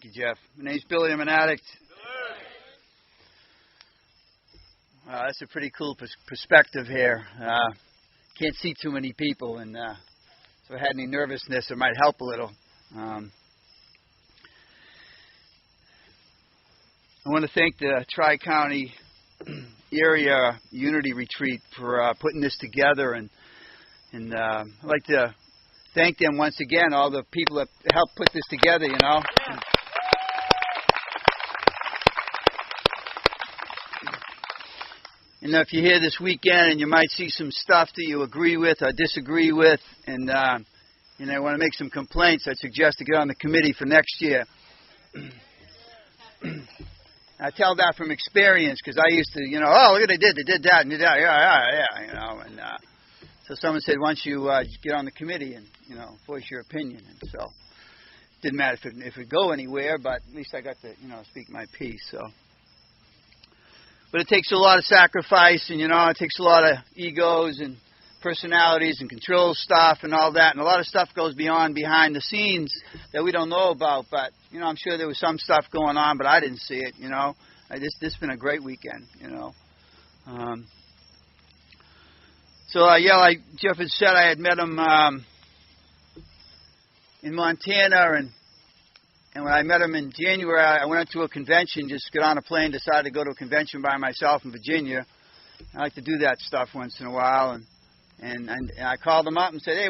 you, Jeff. My name's Billy. I'm an addict. That's a pretty cool perspective here. Can't see too many people, and if I had any nervousness, it might help a little. I want to thank the Tri-County Area Unity Retreat for putting this together, and I'd like to thank them once again, all the people that helped put this together, you know. Yeah. And if you're here this weekend and you might see some stuff that you agree with or disagree with, and you know, want to make some complaints, I'd suggest to get on the committee for next year. I tell that from experience because I used to, you know, oh, look what they did that, and did that, yeah, you know. And so someone said, why don't you get on the committee and, you know, voice your opinion. And so it didn't matter if it go anywhere, but at least I got to, you know, speak my piece. So. But it takes a lot of sacrifice, and, you know, it takes a lot of egos and personalities and control stuff and all that. And a lot of stuff goes behind the scenes that we don't know about. But, you know, I'm sure there was some stuff going on, but I didn't see it, you know. This has been a great weekend, you know. Yeah, like Jeff had said, I had met him in Montana, and when I met him in January, I went to a convention, just got on a plane, decided to go to a convention by myself in Virginia. I like to do that stuff once in a while, and I called him up and said, hey,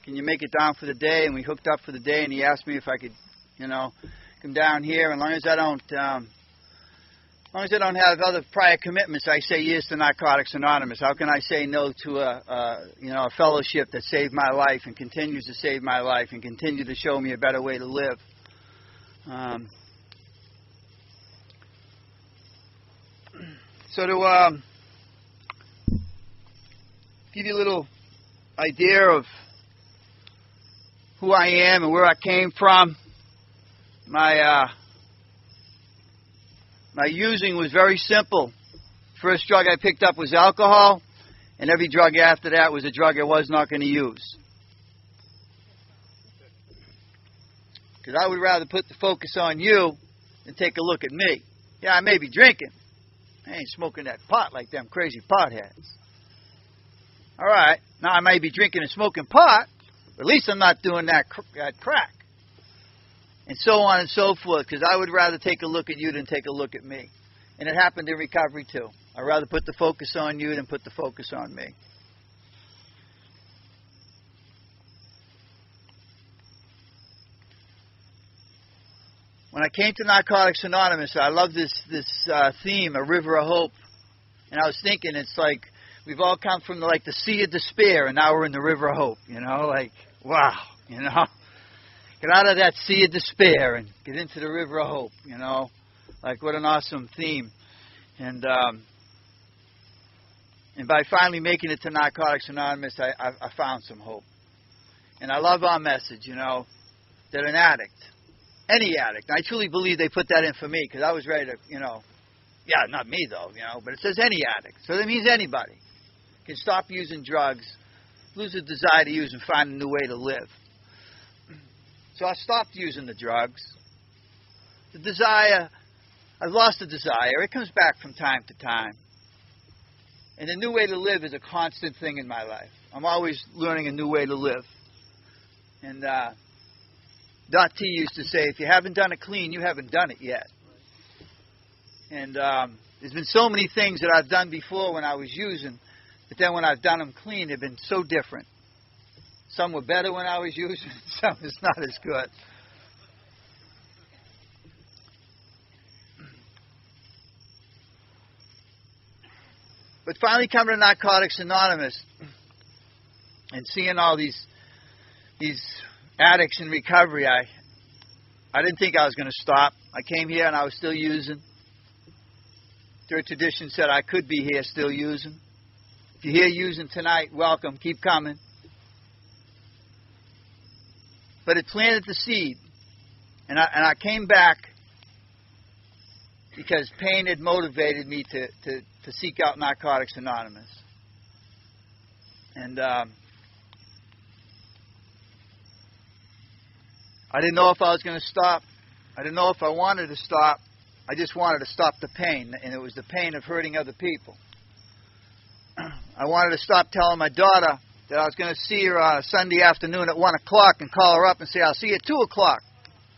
can you make it down for the day? And we hooked up for the day, and he asked me if I could, you know, come down here. And as long as I don't have other prior commitments, I say yes to Narcotics Anonymous. How can I say no to a fellowship that saved my life and continues to save my life and continue to show me a better way to live? So to give you a little idea of who I am and where I came from, my using was very simple. First drug I picked up was alcohol, and every drug after that was a drug I was not going to use. Because I would rather put the focus on you than take a look at me. Yeah, I may be drinking. I ain't smoking that pot like them crazy potheads. All right, now I may be drinking and smoking pot, but at least I'm not doing that crack. And so on and so forth, because I would rather take a look at you than take a look at me. And it happened in recovery too. I'd rather put the focus on you than put the focus on me. When I came to Narcotics Anonymous, I love this theme, A River of Hope. And I was thinking, it's like we've all come from the sea of despair, and now we're in the River of Hope. You know, like, wow, you know. Get out of that sea of despair and get into the River of Hope, you know. Like, what an awesome theme. And by finally making it to Narcotics Anonymous, I found some hope. And I love our message, you know, that an addict, any addict, I truly believe they put that in for me because I was ready to, you know, yeah, not me though, you know, but it says any addict. So that means anybody can stop using drugs, lose the desire to use, and find a new way to live. So I stopped using the drugs. The desire, I've lost the desire. It comes back from time to time. And a new way to live is a constant thing in my life. I'm always learning a new way to live. And Dot T used to say, if you haven't done it clean, you haven't done it yet. And there's been so many things that I've done before when I was using, but then when I've done them clean, they've been so different. Some were better when I was using, some is not as good. But finally coming to Narcotics Anonymous and seeing all these addicts in recovery, I didn't think I was going to stop. I came here and I was still using. Third tradition said I could be here still using. If you're here using tonight, welcome. Keep coming. But it planted the seed. And I came back because pain had motivated me to seek out Narcotics Anonymous. And I didn't know if I was going to stop. I didn't know if I wanted to stop. I just wanted to stop the pain, and it was the pain of hurting other people. I wanted to stop telling my daughter that I was going to see her on a Sunday afternoon at 1 o'clock and call her up and say, I'll see you at 2 o'clock.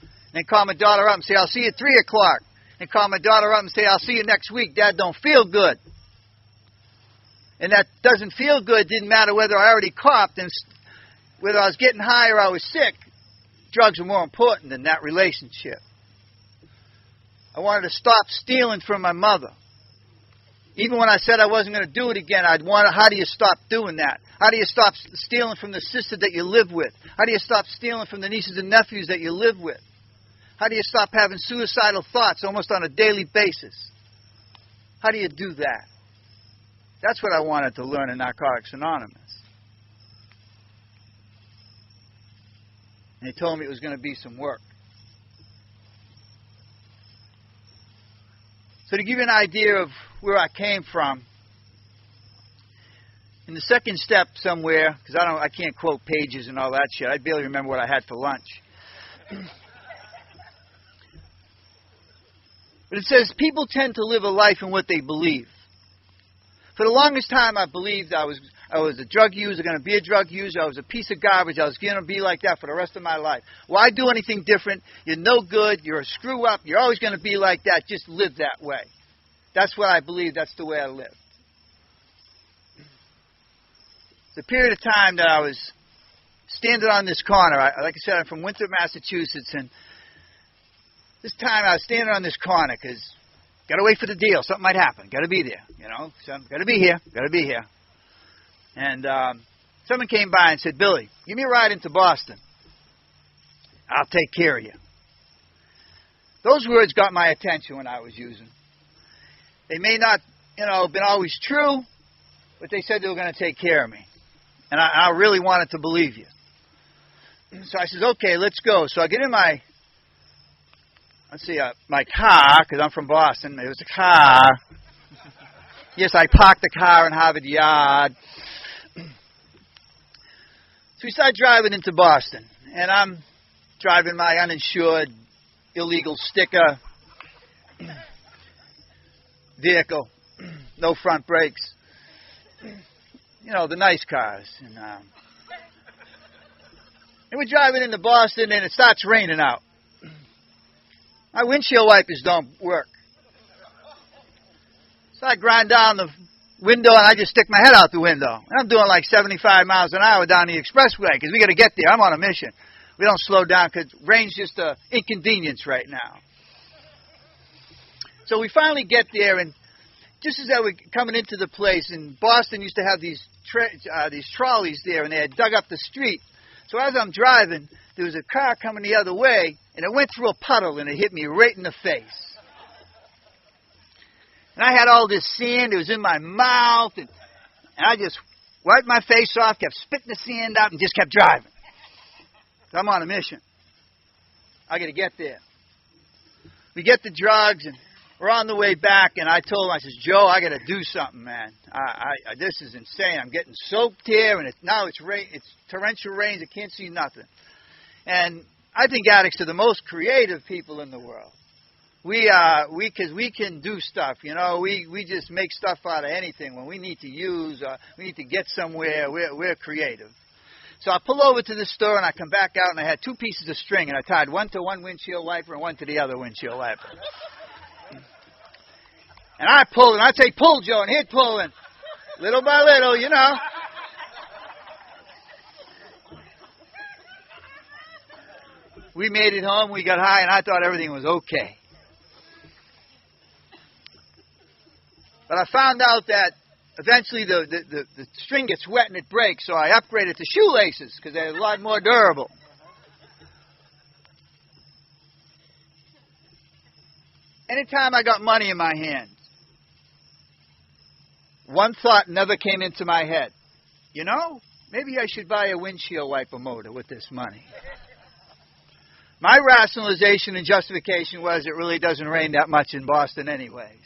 And then call my daughter up and say, I'll see you at 3 o'clock. And call my daughter up and say, I'll see you next week. Dad don't feel good. And that doesn't feel good didn't matter whether I already coughed and whether I was getting high or I was sick. Drugs were more important than that relationship. I wanted to stop stealing from my mother. Even when I said I wasn't going to do it again, I'd want to, how do you stop doing that? How do you stop stealing from the sister that you live with? How do you stop stealing from the nieces and nephews that you live with? How do you stop having suicidal thoughts almost on a daily basis? How do you do that? That's what I wanted to learn in Narcotics Anonymous. And he told me it was going to be some work. So to give you an idea of where I came from, in the second step somewhere, because I can't quote pages and all that shit. I barely remember what I had for lunch. But it says people tend to live a life in what they believe. For the longest time, I believed I was a drug user, going to be a drug user. I was a piece of garbage. I was going to be like that for the rest of my life. Why do anything different? You're no good. You're a screw up. You're always going to be like that. Just live that way. That's what I believe. That's the way I lived. The period of time that I was standing on this corner, like I said, I'm from Winthrop, Massachusetts, and this time I was standing on this corner because got to wait for the deal. Something might happen. Got to be there, you know. Got to be here. Got to be here. And someone came by and said, Billy, give me a ride into Boston. I'll take care of you. Those words got my attention when I was using. They may not, been always true, but they said they were going to take care of me. And I really wanted to believe you. So I said, okay, let's go. So I get in my car, because I'm from Boston. It was a car. Yes, I parked the car in Harvard Yard. So we start driving into Boston. And I'm driving my uninsured, illegal sticker vehicle. No front brakes. The nice cars. And we're driving into Boston, and it starts raining out. My windshield wipers don't work. So I grind down the window, and I just stick my head out the window. And I'm doing like 75 miles an hour down the expressway, because we got to get there. I'm on a mission. We don't slow down, because rain's just an inconvenience right now. So we finally get there, and just as I was coming into the place, in Boston used to have these trolleys there, and they had dug up the street. So as I'm driving, there was a car coming the other way, and it went through a puddle, and it hit me right in the face. And I had all this sand. It was in my mouth, and I just wiped my face off, kept spitting the sand out, and just kept driving. So I'm on a mission. I got to get there. We get the drugs, and we're on the way back, and I told him, I says, Joe, I got to do something, man. This is insane. I'm getting soaked here, and it's rain. It's torrential rains. I can't see nothing. And I think addicts are the most creative people in the world. Because we can do stuff, we just make stuff out of anything. When we need to use, we need to get somewhere, we're creative. So I pull over to the store, and I come back out, and I had 2 pieces of string, and I tied one to one windshield wiper and one to the other windshield wiper. And I pulled, and I'd say, pull, Joe, and he'd pull, and little by little, We made it home, we got high, and I thought everything was okay. But I found out that eventually the string gets wet and it breaks, so I upgraded to shoelaces because they're a lot more durable. Anytime I got money in my hands, one thought never came into my head. Maybe I should buy a windshield wiper motor with this money. My rationalization and justification was it really doesn't rain that much in Boston anyways.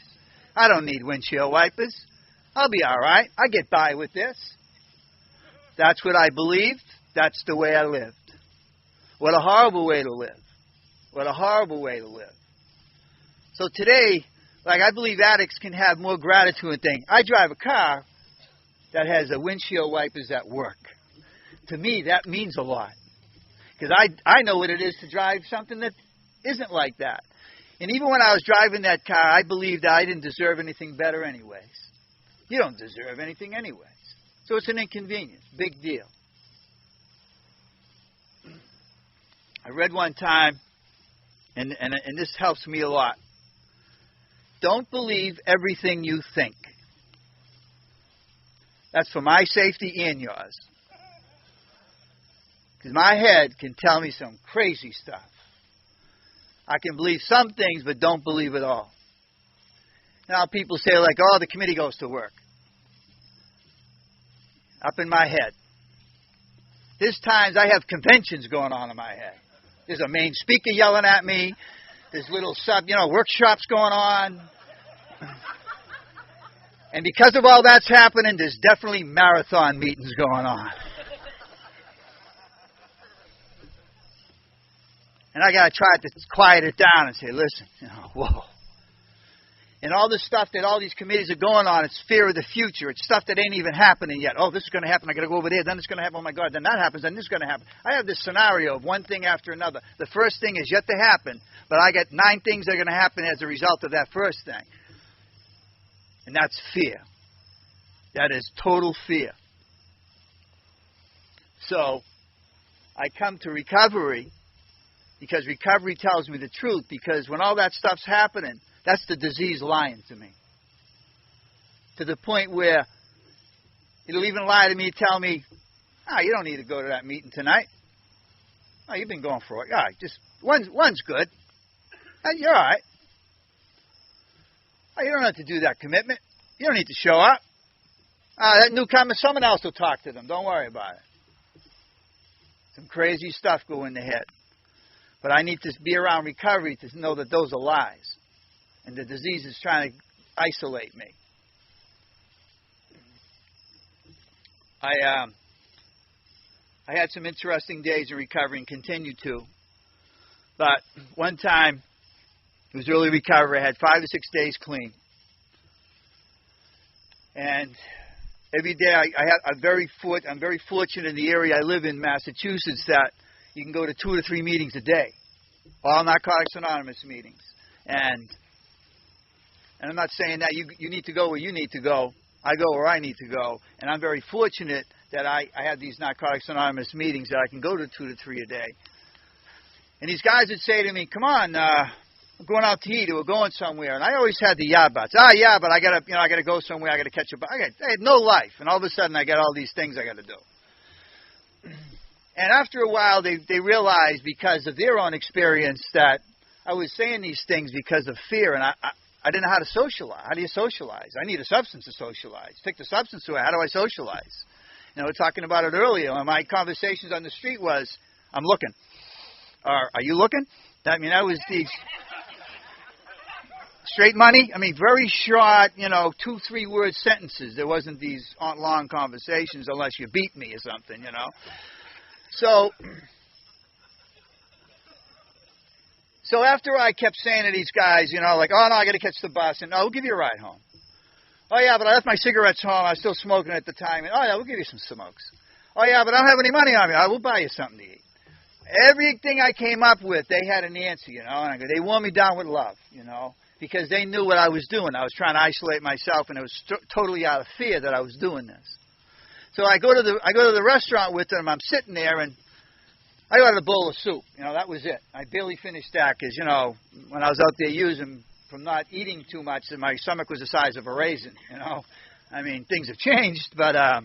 I don't need windshield wipers. I'll be all right. I get by with this. That's what I believed. That's the way I lived. What a horrible way to live. What a horrible way to live. So today, like, I believe addicts can have more gratitude and things. I drive a car that has the windshield wipers that work. To me, that means a lot. Because I know what it is to drive something that isn't like that. And even when I was driving that car, I believed I didn't deserve anything better anyways. You don't deserve anything anyways. So it's an inconvenience. Big deal. I read one time, and this helps me a lot. Don't believe everything you think. That's for my safety and yours. Because my head can tell me some crazy stuff. I can believe some things, but don't believe it all. Now people say, like, oh, the committee goes to work. Up in my head. There's times I have conventions going on in my head. There's a main speaker yelling at me. There's little workshops going on. And because of all that's happening, there's definitely marathon meetings going on. And I got to try to quiet it down and say, listen, whoa. And all this stuff that all these committees are going on, it's fear of the future. It's stuff that ain't even happening yet. Oh, this is going to happen. I got to go over there. Then it's going to happen. Oh, my God. Then that happens. Then this is going to happen. I have this scenario of one thing after another. The first thing is yet to happen, but I got 9 things that are going to happen as a result of that first thing. And that's fear. That is total fear. So I come to recovery because recovery tells me the truth. Because when all that stuff's happening, that's the disease lying to me. To the point where it'll even lie to me, tell me, you don't need to go to that meeting tonight. Oh, you've been going for it. All right, just one's good. You're all right. Oh, you don't have to do that commitment. You don't need to show up. That newcomer, someone else will talk to them. Don't worry about it. Some crazy stuff go in the head. But I need to be around recovery to know that those are lies. And the disease is trying to isolate me. I had some interesting days in recovery and continue to. But one time, it was early recovery. I had 5 or 6 days clean. And every day I'm very fortunate in the area I live in, Massachusetts, that you can go to 2 to 3 meetings a day. All Narcotics Anonymous meetings. And I'm not saying that you need to go where you need to go. I go where I need to go. And I'm very fortunate that I have these Narcotics Anonymous meetings that I can go to 2 to 3 a day. And these guys would say to me, come on, we're going out to eat, or we're going somewhere. And I always had the buts. Yeah, but I gotta go somewhere, I gotta catch a bus. I had no life. And all of a sudden I got all these things I gotta do. And after a while they realized, because of their own experience, that I was saying these things because of fear, and I didn't know how to socialize. How do you socialize? I need a substance to socialize. Take the substance away. How do I socialize? We were talking about it earlier. And my conversations on the street was, I'm looking. Are you looking? I was the straight money. Very short, 2-3 word sentences. There wasn't these long conversations unless you beat me or something, So after I kept saying to these guys, like, oh, no, I got to catch the bus. And, we'll give you a ride home. Oh, yeah, but I left my cigarettes home. I was still smoking at the time. And, oh, yeah, we'll give you some smokes. Oh, yeah, but I don't have any money on me. We'll buy you something to eat. Everything I came up with, they had an answer, And they wore me down with love, because they knew what I was doing. I was trying to isolate myself, and it was totally out of fear that I was doing this. So I go to the restaurant with them. I'm sitting there, and I got a bowl of soup. That was it. I barely finished that because, when I was out there using, from not eating too much, my stomach was the size of a raisin, Things have changed, but I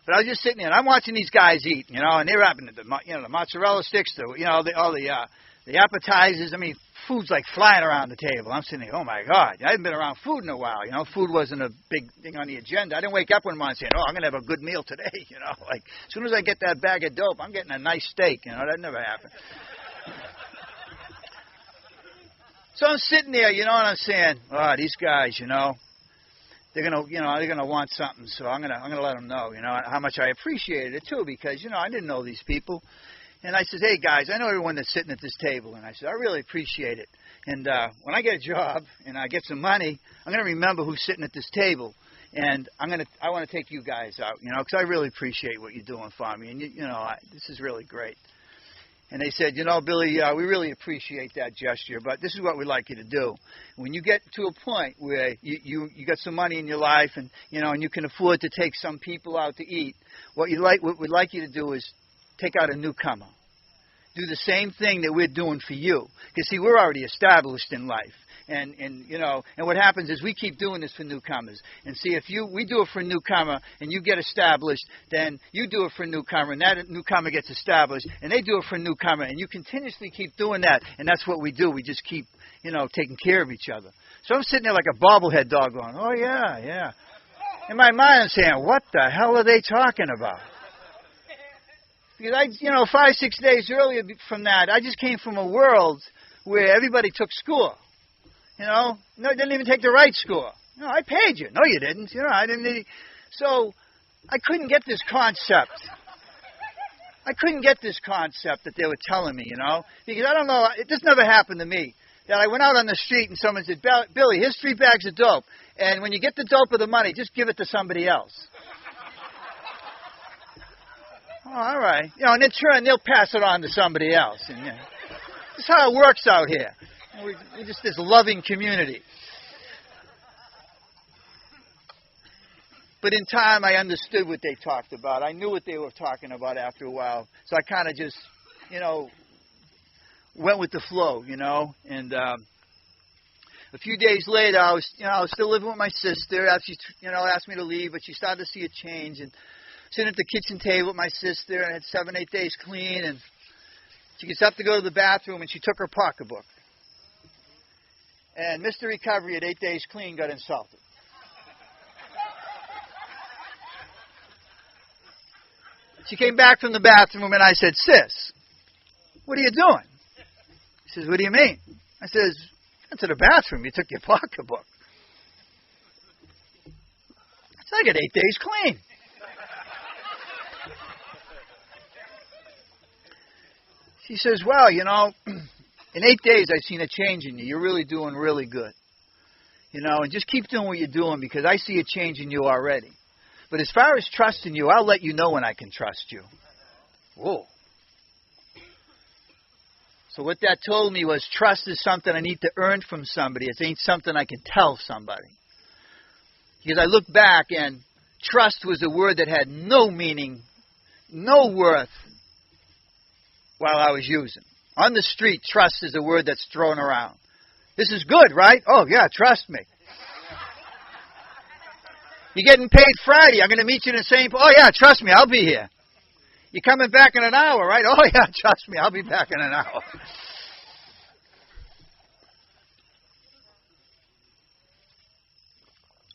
was just sitting there, and I'm watching these guys eat, and they're having the mozzarella sticks, the appetizers. Food's like flying around the table. I'm sitting there, oh, my God. I haven't been around food in a while. Food wasn't a big thing on the agenda. I didn't wake up one morning saying, I'm going to have a good meal today. Like, as soon as I get that bag of dope, I'm getting a nice steak. That never happened. So I'm sitting there, and I'm saying, these guys, they're gonna want something. So I'm gonna let them know, how much I appreciated it too, because I didn't know these people. And I said, hey, guys, I know everyone that's sitting at this table. And I said, I really appreciate it. And when I get a job and I get some money, I'm going to remember who's sitting at this table. And I want to take you guys out, because I really appreciate what you're doing for me. And, this is really great. And they said, Billy, we really appreciate that gesture, but this is what we'd like you to do. When you get to a point where you got some money in your life and, and you can afford to take some people out to eat, what we'd like you to do is take out a newcomer. Do the same thing that we're doing for you. Because, see, we're already established in life. And what happens is we keep doing this for newcomers. And see, if we do it for a newcomer and you get established, then you do it for a newcomer and that newcomer gets established and they do it for a newcomer and you continuously keep doing that. And that's what we do. We just keep, taking care of each other. So I'm sitting there like a bobblehead dog going, oh, yeah, yeah. In my mind I'm saying, what the hell are they talking about? Because 5-6 days earlier from that, I just came from a world where everybody took score. No, it didn't even take the right score. No, I paid you. No, you didn't. I didn't. So I couldn't get this concept. I couldn't get this concept that they were telling me, because I don't know. This never happened to me. That I went out on the street and someone said, Billy, here's 3 bags of dope. And when you get the dope or the money, just give it to somebody else. Oh, all right. And in turn, they'll pass it on to somebody else. And that's how it works out here. We're just this loving community. But in time, I understood what they talked about. I knew what they were talking about after a while. So I kind of just, went with the flow, And a few days later, I was still living with my sister. She, asked me to leave, but she started to see a change. And sitting at the kitchen table with my sister, and I had 7-8 days clean. And she gets up to go to the bathroom, and she took her pocketbook. And Mr. Recovery at 8 days clean got insulted. She came back from the bathroom and I said, sis, what are you doing? She says, what do you mean? I says, went to the bathroom. You took your pocketbook. I said, I got 8 days clean. She says, well, in 8 days, I've seen a change in you. You're really doing really good. And just keep doing what you're doing because I see a change in you already. But as far as trusting you, I'll let you know when I can trust you. Whoa. So what that told me was trust is something I need to earn from somebody. It ain't something I can tell somebody. Because I look back and trust was a word that had no meaning, no worth while I was using. On the street, trust is a word that's thrown around. This is good, right? Oh, yeah, trust me. You're getting paid Friday. I'm going to meet you in the same... Oh, yeah, trust me, I'll be here. You're coming back in an hour, right? Oh, yeah, trust me, I'll be back in an hour.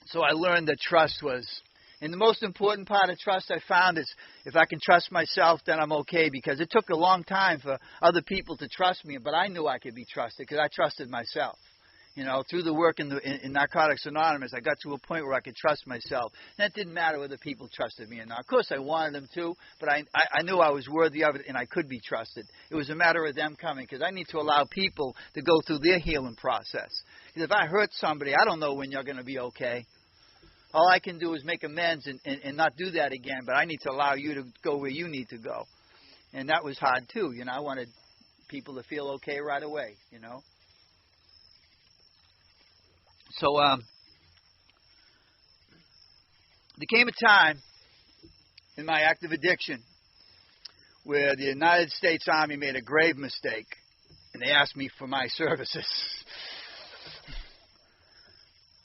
So I learned that trust was... And the most important part of trust I found is if I can trust myself, then I'm okay. Because it took a long time for other people to trust me. But I knew I could be trusted because I trusted myself. Through the work in Narcotics Anonymous, I got to a point where I could trust myself. And that didn't matter whether people trusted me or not. Of course, I wanted them to, but I knew I was worthy of it and I could be trusted. It was a matter of them coming because I need to allow people to go through their healing process. Because if I hurt somebody, I don't know when you're going to be okay. All I can do is make amends and not do that again, but I need to allow you to go where you need to go. And that was hard, too. I wanted people to feel okay right away, So, there came a time in my active addiction where the United States Army made a grave mistake, and they asked me for my services.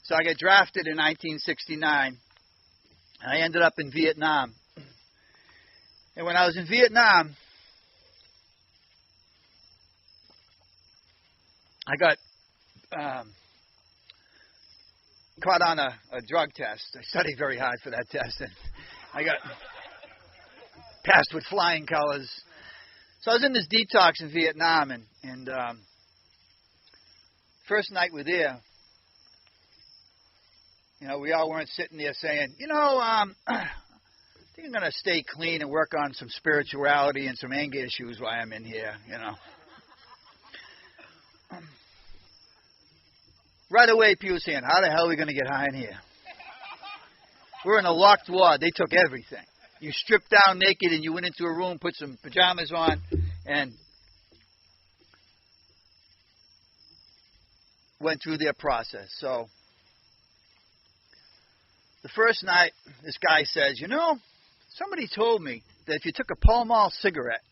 So I got drafted in 1969, and I ended up in Vietnam. And when I was in Vietnam, I got caught on a drug test. I studied very hard for that test, and I got passed with flying colors. So I was in this detox in Vietnam, and first night we're there, we all weren't sitting there saying, I think I'm going to stay clean and work on some spirituality and some anger issues while I'm in here, you know. Right away, people saying, how the hell are we going to get high in here? We're in a locked ward. They took everything. You stripped down naked and you went into a room, put some pajamas on, and went through their process. So the first night, this guy says, you know, somebody told me that if you took a Pall Mall cigarette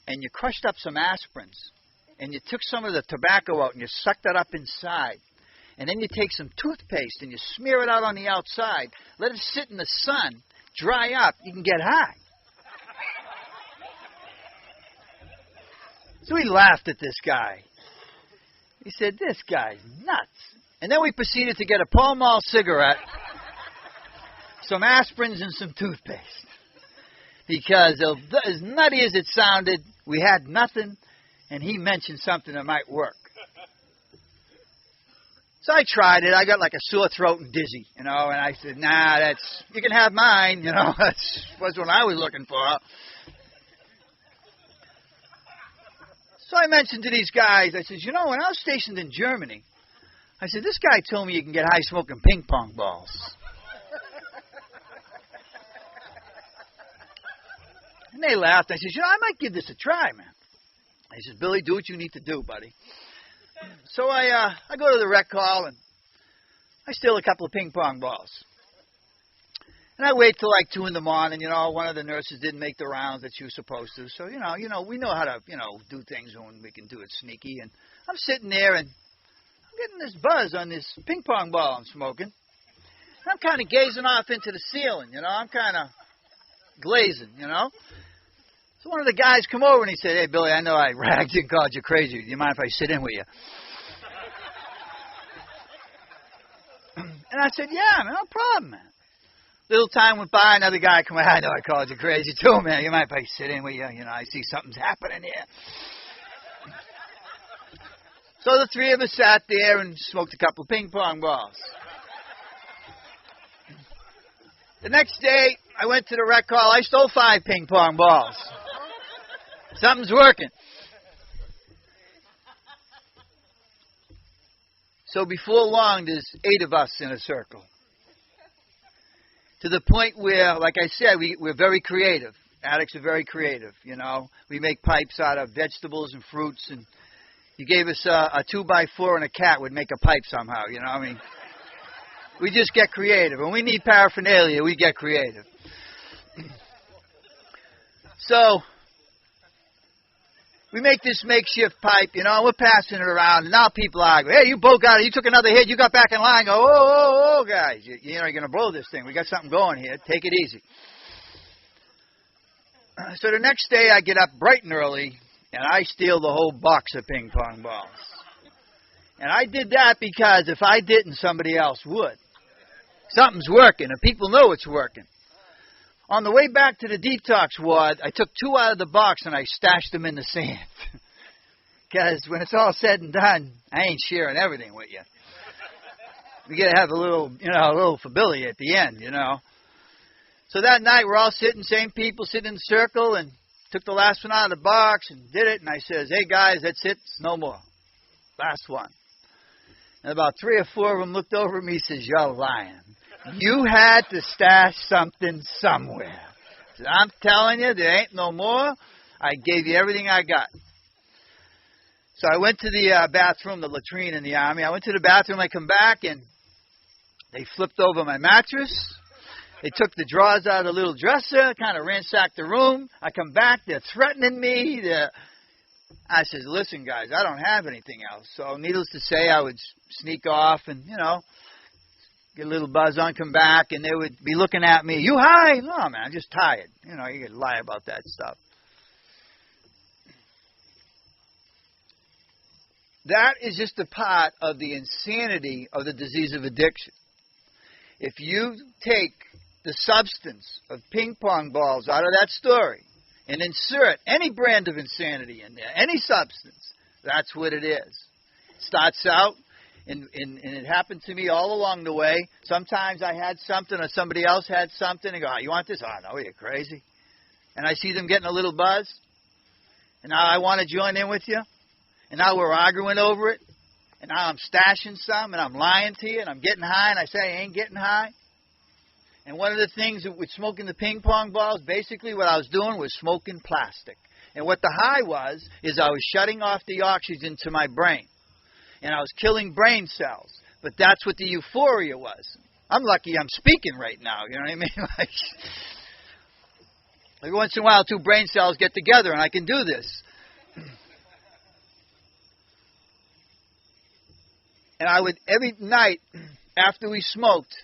and you crushed up some aspirins and you took some of the tobacco out and you sucked it up inside, and then you take some toothpaste and you smear it out on the outside, let it sit in the sun, dry up, you can get high. So we laughed at this guy. He said, this guy's nuts. And then we proceeded to get a Pall Mall cigarette, some aspirins, and some toothpaste. Because as nutty as it sounded, we had nothing, and he mentioned something that might work. So I tried it. I got like a sore throat and dizzy, you know, and I said, nah, you can have mine, you know, that's what I was looking for. So I mentioned to these guys, I said, you know, when I was stationed in Germany, I said, this guy told me you can get high smoking ping pong balls. And they laughed. I said, you know, I might give this a try, man. He says, Billy, do what you need to do, buddy. So I go to the rec hall and I steal a couple of ping pong balls. And I wait till like 2 in the morning. You know, one of the nurses didn't make the rounds that she was supposed to. So, you know, we know how to, do things when we can do it sneaky. And I'm sitting there and I'm getting this buzz on this ping pong ball I'm smoking. And I'm kind of gazing off into the ceiling, you know. I'm kind of glazing, you know. So one of the guys come over and he said, hey, Billy, I know I ragged you and called you crazy. Do you mind if I sit in with you? And I said, yeah, man, no problem, man. Little time went by, another guy come by, I know I called you crazy too, man. You mind if I sit in with you? You know, I see something's happening here. So the three of us sat there and smoked a couple of ping pong balls. The next day, I went to the rec hall. I stole 5 ping pong balls. Something's working. So before long, there's 8 of us in a circle. To the point where, like I said, we're very creative. Addicts are very creative, you know. We make pipes out of vegetables and fruits. And you gave us a 2x4 and a cat would make a pipe somehow, you know. I mean, we just get creative. When we need paraphernalia, we get creative. So we make this makeshift pipe, you know, and we're passing it around, and now people argue, hey, you both got it, you took another hit, you got back in line, go, oh, guys, you're going to blow this thing, we got something going here, take it easy. So the next day I get up bright and early, and I steal the whole box of ping pong balls. And I did that because if I didn't, somebody else would. Something's working, and people know it's working. On the way back to the detox ward, I took 2 out of the box and I stashed them in the sand. Because when it's all said and done, I ain't sharing everything with you. We got to have a little fability at the end, you know. So that night we're all sitting, same people sitting in a circle, and took the last one out of the box and did it. And I says, hey guys, that's it, it's no more. Last one. And about 3 or 4 of them looked over at me and says, you're lying. You had to stash something somewhere. I said, I'm telling you, there ain't no more. I gave you everything I got. So I went to the bathroom, the latrine in the Army. I went to the bathroom. I come back, and they flipped over my mattress. They took the drawers out of the little dresser, kind of ransacked the room. I come back. They're threatening me. I says, listen, guys, I don't have anything else. So needless to say, I would sneak off and, get a little buzz on, come back, and they would be looking at me. You high? No, man, I'm just tired. You could lie about that stuff. That is just a part of the insanity of the disease of addiction. If you take the substance of ping pong balls out of that story and insert any brand of insanity in there, any substance, that's what it is. It starts out, And it happened to me all along the way. Sometimes I had something or somebody else had something. And go, oh, you want this? Oh, no, you're crazy. And I see them getting a little buzz. And now I want to join in with you. And now we're arguing over it. And now I'm stashing some and I'm lying to you and I'm getting high and I say I ain't getting high. And one of the things with smoking the ping pong balls, basically what I was doing was smoking plastic. And what the high was, is I was shutting off the oxygen to my brain. And I was killing brain cells. But that's what the euphoria was. I'm lucky I'm speaking right now, you know what I mean? Like, every once in a while, two brain cells get together and I can do this. And I would, every night after we smoked,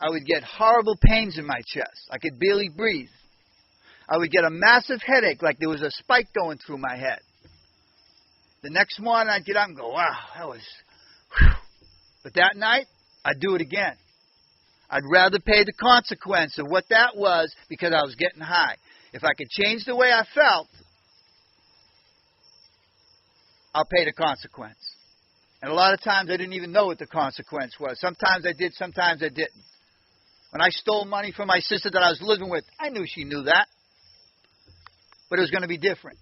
I would get horrible pains in my chest. I could barely breathe. I would get a massive headache, like there was a spike going through my head. The next morning, I'd get up and go, wow, that was, whew. But that night, I'd do it again. I'd rather pay the consequence of what that was because I was getting high. If I could change the way I felt, I'll pay the consequence. And a lot of times, I didn't even know what the consequence was. Sometimes I did, sometimes I didn't. When I stole money from my sister that I was living with, I knew she knew that. But it was going to be different.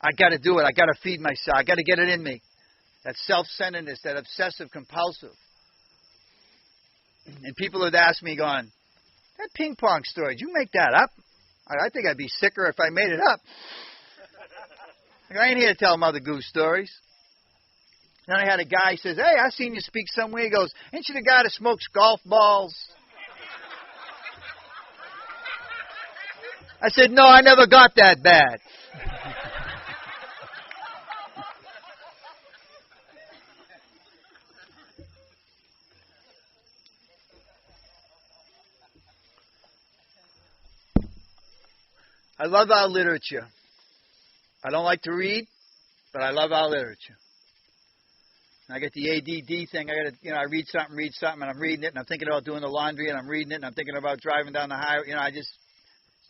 I got to do it. I got to feed myself. I got to get it in me. That self-centeredness, that obsessive compulsive. And people would ask me going, that ping pong story, did you make that up? I think I'd be sicker if I made it up. I ain't here to tell Mother Goose stories. Then I had a guy who says, hey, I seen you speak somewhere. He goes, ain't you the guy that smokes golf balls? I said, no, I never got that bad. I love our literature. I don't like to read, but I love our literature. I get the ADD thing. I read something, and I'm reading it, and I'm thinking about doing the laundry, and I'm reading it, and I'm thinking about driving down the highway. It's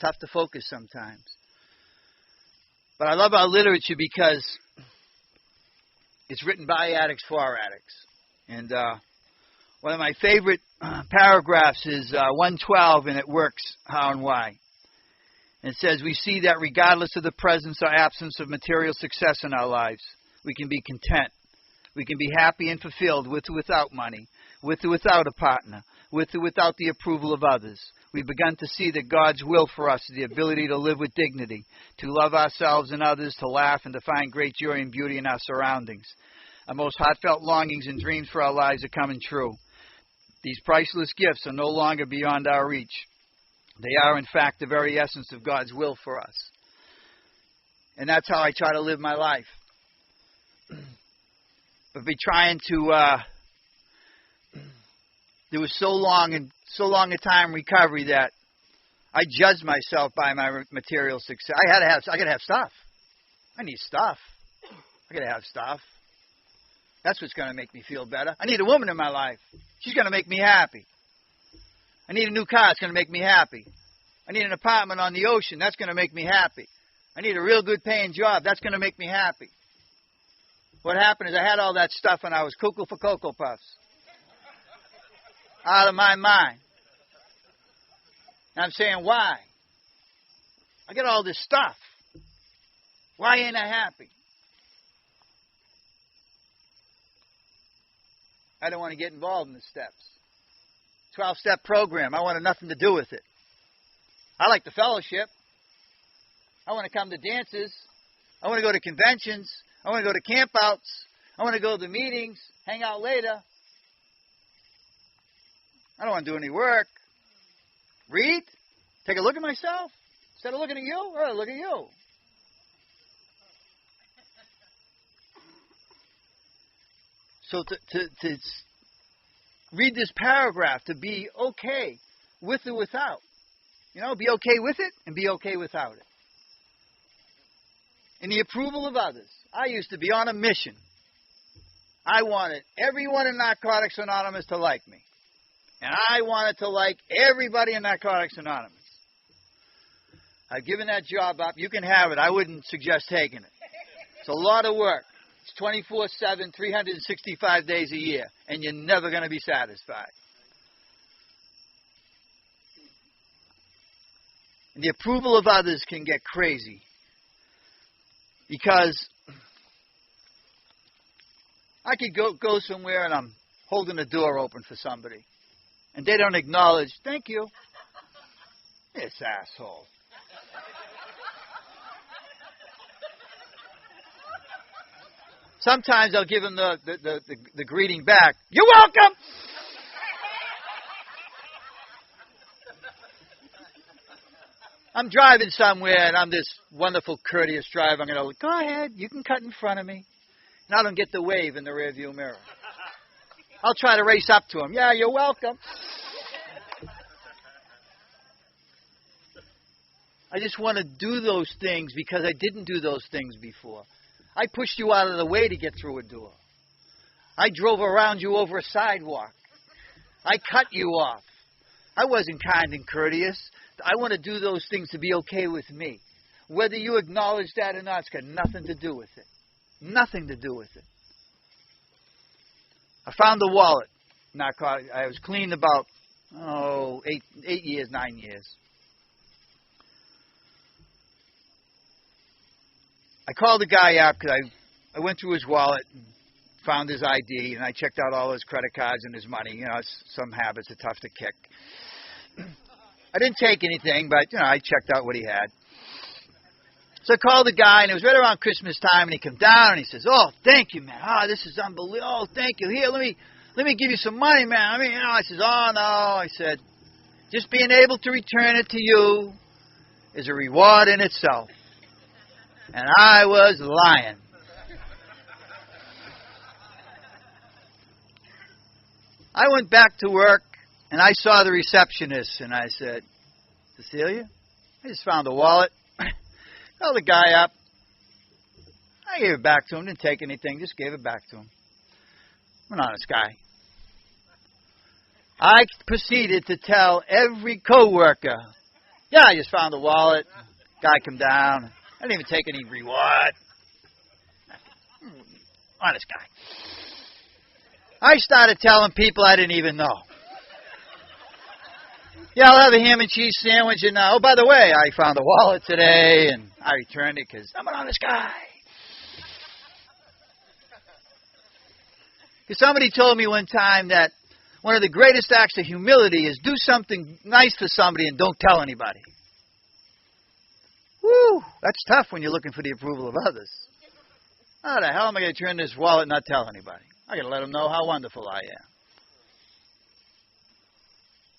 tough to focus sometimes. But I love our literature because it's written by addicts for addicts. And one of my favorite paragraphs is 112, and it works how and why. And it says, we see that regardless of the presence or absence of material success in our lives, we can be content. We can be happy and fulfilled with or without money, with or without a partner, with or without the approval of others. We've begun to see that God's will for us is the ability to live with dignity, to love ourselves and others, to laugh, and to find great joy and beauty in our surroundings. Our most heartfelt longings and dreams for our lives are coming true. These priceless gifts are no longer beyond our reach. They are, in fact, the very essence of God's will for us. And that's how I try to live my life. But be trying to, there was so long a time recovery that I judged myself by my material success. I gotta have stuff. I need stuff. I gotta have stuff. That's what's gonna make me feel better. I need a woman in my life. She's gonna make me happy. I need a new car. It's gonna make me happy. I need an apartment on the ocean. That's gonna make me happy. I need a real good paying job. That's gonna make me happy. What happened is I had all that stuff and I was cuckoo for Cocoa Puffs. Out of my mind. And I'm saying, why? I got all this stuff. Why ain't I happy? I don't want to get involved in the steps. 12-step program. I wanted nothing to do with it. I like the fellowship. I want to come to dances. I want to go to conventions. I want to go to campouts. I want to go to the meetings, hang out later. I don't want to do any work. Read. Take a look at myself. Instead of looking at you, I look at you. So to read this paragraph, to be okay with or without. Be okay with it and be okay without it. And the approval of others. I used to be on a mission. I wanted everyone in Narcotics Anonymous to like me. And I wanted to like everybody in Narcotics Anonymous. I've given that job up. You can have it. I wouldn't suggest taking it. It's a lot of work. It's 24/7, 365 days a year, and you're never going to be satisfied. And the approval of others can get crazy because I could go somewhere and I'm holding the door open for somebody, and they don't acknowledge, thank you. This asshole. Sometimes I'll give them the greeting back. You're welcome. I'm driving somewhere and I'm this wonderful, courteous driver. I'm going to go ahead. You can cut in front of me. And I don't get the wave in the rearview mirror. I'll try to race up to him. Yeah, you're welcome. I just want to do those things because I didn't do those things before. I pushed you out of the way to get through a door. I drove around you over a sidewalk. I cut you off. I wasn't kind and courteous. I want to do those things to be okay with me. Whether you acknowledge that or not, it's got nothing to do with it. Nothing to do with it. I found the wallet. I was clean about, 8 years, 9 years. I called the guy up because I went through his wallet and found his ID, and I checked out all his credit cards and his money. You know, some habits are tough to kick. I didn't take anything, but, I checked out what he had. So I called the guy, and it was right around Christmas time, and he came down, and he says, oh, thank you, man. Oh, this is unbelievable. Oh, thank you. Here, let me give you some money, man. I says, oh, no. I said, just being able to return it to you is a reward in itself. And I was lying. I went back to work, and I saw the receptionist, and I said, Cecilia, I just found the wallet. Called the guy up. I gave it back to him. Didn't take anything. Just gave it back to him. I'm an honest guy. I proceeded to tell every coworker, yeah, I just found the wallet. Guy come down. I didn't even take any reward. Honest guy. I started telling people I didn't even know. Yeah, I'll have a ham and cheese sandwich, and oh, by the way, I found the wallet today, and I returned it because I'm an honest guy. Because somebody told me one time that one of the greatest acts of humility is do something nice for somebody and don't tell anybody. Woo, that's tough when you're looking for the approval of others. How the hell am I going to turn this wallet and not tell anybody? I got to let them know how wonderful I am.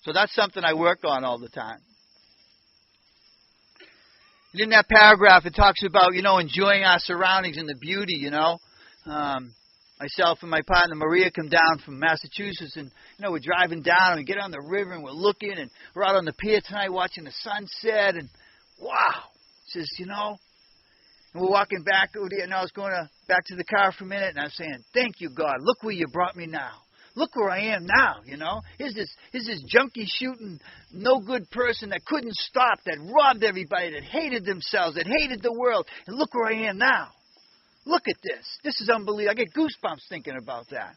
So that's something I work on all the time. And in that paragraph, it talks about, enjoying our surroundings and the beauty, Myself and my partner Maria come down from Massachusetts, and, we're driving down, and we get on the river, and we're looking, and we're out on the pier tonight watching the sunset, and wow. Says, and we're walking back, and I was going back to the car for a minute, and I was saying, thank you, God. Look where you brought me now. Look where I am now, Here's this junkie shooting, no good person that couldn't stop, that robbed everybody, that hated themselves, that hated the world. And look where I am now. Look at this. This is unbelievable. I get goosebumps thinking about that.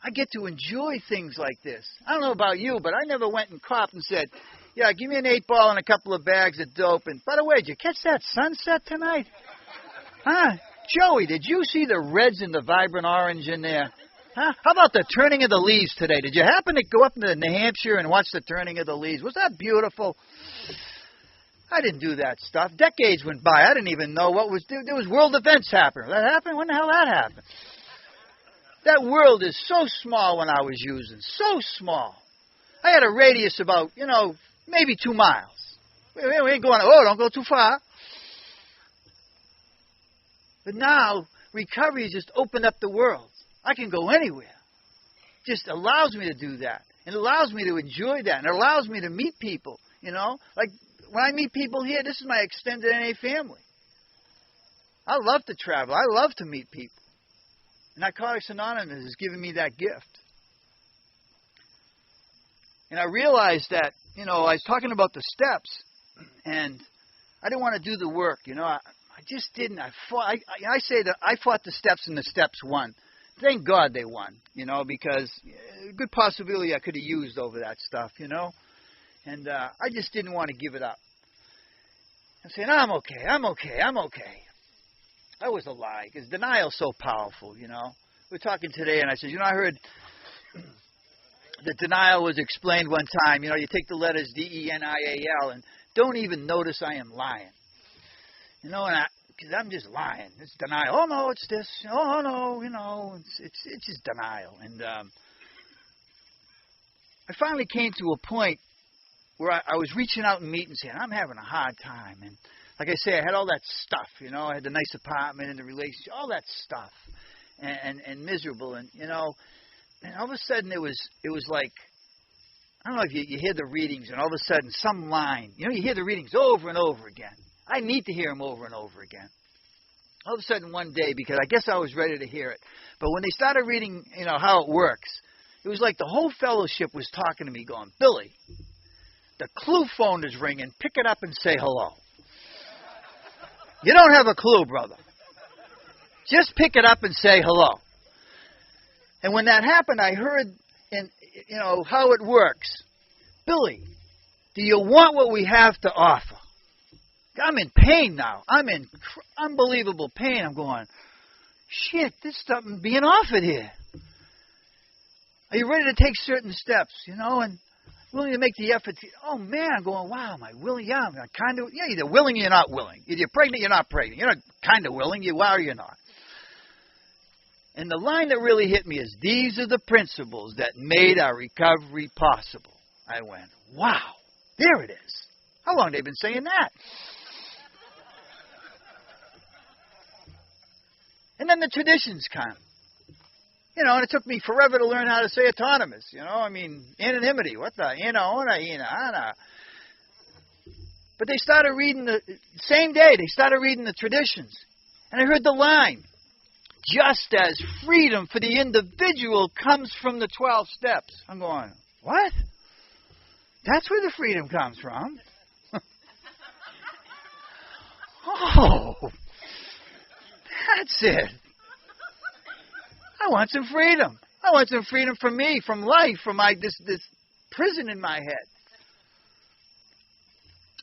I get to enjoy things like this. I don't know about you, but I never went and copped and said, yeah, give me an 8-ball and a couple of bags of dope. And by the way, did you catch that sunset tonight? Huh? Joey, did you see the reds and the vibrant orange in there? Huh? How about the turning of the leaves today? Did you happen to go up into New Hampshire and watch the turning of the leaves? Was that beautiful? I didn't do that stuff. Decades went by. I didn't even know what was... There was world events happening. That happened? When the hell that happened? That world is so small when I was using. So small. I had a radius about, maybe 2 miles. We ain't going, don't go too far. But now, recovery has just opened up the world. I can go anywhere. It just allows me to do that. It allows me to enjoy that. And it allows me to meet people, Like, when I meet people here, this is my extended NA family. I love to travel. I love to meet people. And Narcotics Anonymous has given me that gift. And I realized that, I was talking about the steps, and I didn't want to do the work. I just didn't. I say that I fought the steps and the steps won. Thank God they won, because a good possibility I could have used over that stuff, And I just didn't want to give it up. I'm saying, I'm okay. That was a lie, because denial's so powerful, We're talking today, and I said, I heard that denial was explained one time. You take the letters D-E-N-I-A-L, and don't even notice I am lying. Because I'm just lying. It's denial. Oh, no, it's this. Oh, no, it's just denial. And I finally came to a point where I was reaching out in meetings saying, I'm having a hard time. And like I say, I had all that stuff, I had the nice apartment and the relationship, all that stuff, and miserable. And, and all of a sudden it was like, I don't know if you hear the readings, and all of a sudden some line, you hear the readings over and over again. I need to hear them over and over again. All of a sudden one day, because I guess I was ready to hear it, but when they started reading, how it works, it was like the whole fellowship was talking to me going, Billy, the clue phone is ringing. Pick it up and say hello. You don't have a clue, brother. Just pick it up and say hello. And when that happened, I heard, how it works. Billy, do you want what we have to offer? I'm in pain now. I'm in unbelievable pain. I'm going, shit, there's something being offered here. Are you ready to take certain steps, and willing to make the effort? Oh, man, I'm going, wow, am I willing? Yeah, I'm kind of, either willing or you're not willing. Either you're pregnant, you're not pregnant. You're not kind of willing, you are or you're not. And the line that really hit me is, these are the principles that made our recovery possible. I went, wow, there it is. How long have they been saying that? And then the traditions come. And it took me forever to learn how to say autonomous. Anonymity. What the? Ana. But they started reading the same day. They started reading the traditions. And I heard the line, just as freedom for the individual comes from the 12 steps. I'm going, what? That's where the freedom comes from? Oh, that's it. I want some freedom. I want some freedom from me, from life, from this prison in my head.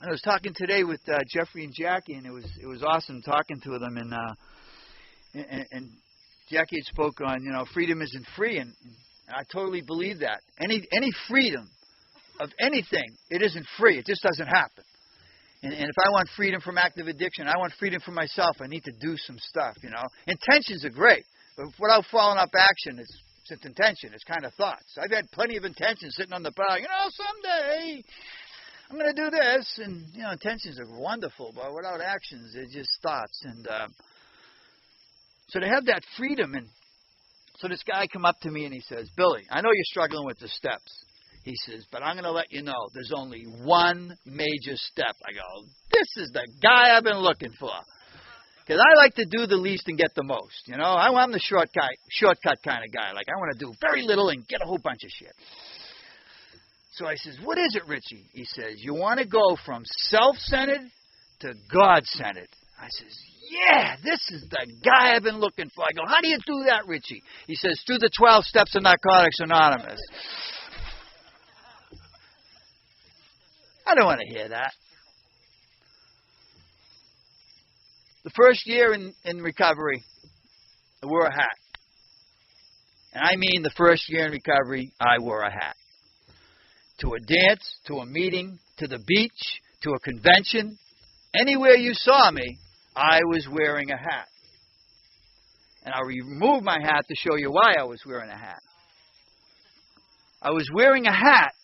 I was talking today with Jeffrey and Jackie, and it was awesome talking to them. And Jackie had spoke on, freedom isn't free, and I totally believe that. Any freedom of anything, it isn't free. It just doesn't happen. And if I want freedom from active addiction, I want freedom for myself, I need to do some stuff, Intentions are great, but without following up action, it's intention. It's kind of thoughts. I've had plenty of intentions sitting on the bar, someday I'm going to do this. And, intentions are wonderful, but without actions, they're just thoughts. And so to have that freedom, and so this guy come up to me and he says, Billy, I know you're struggling with the steps. He says, but I'm going to let you know there's only one major step. I go, this is the guy I've been looking for. Because I like to do the least and get the most. I'm the shortcut kind of guy. Like, I want to do very little and get a whole bunch of shit. So I says, what is it, Richie? He says, you want to go from self-centered to God-centered. I says, yeah, this is the guy I've been looking for. I go, how do you do that, Richie? He says, through the 12 steps of Narcotics Anonymous. I don't want to hear that. The first year in recovery, I wore a hat. And I mean the first year in recovery, I wore a hat. To a dance, to a meeting, to the beach, to a convention, anywhere you saw me, I was wearing a hat. And I'll remove my hat to show you why I was wearing a hat. I was wearing a hat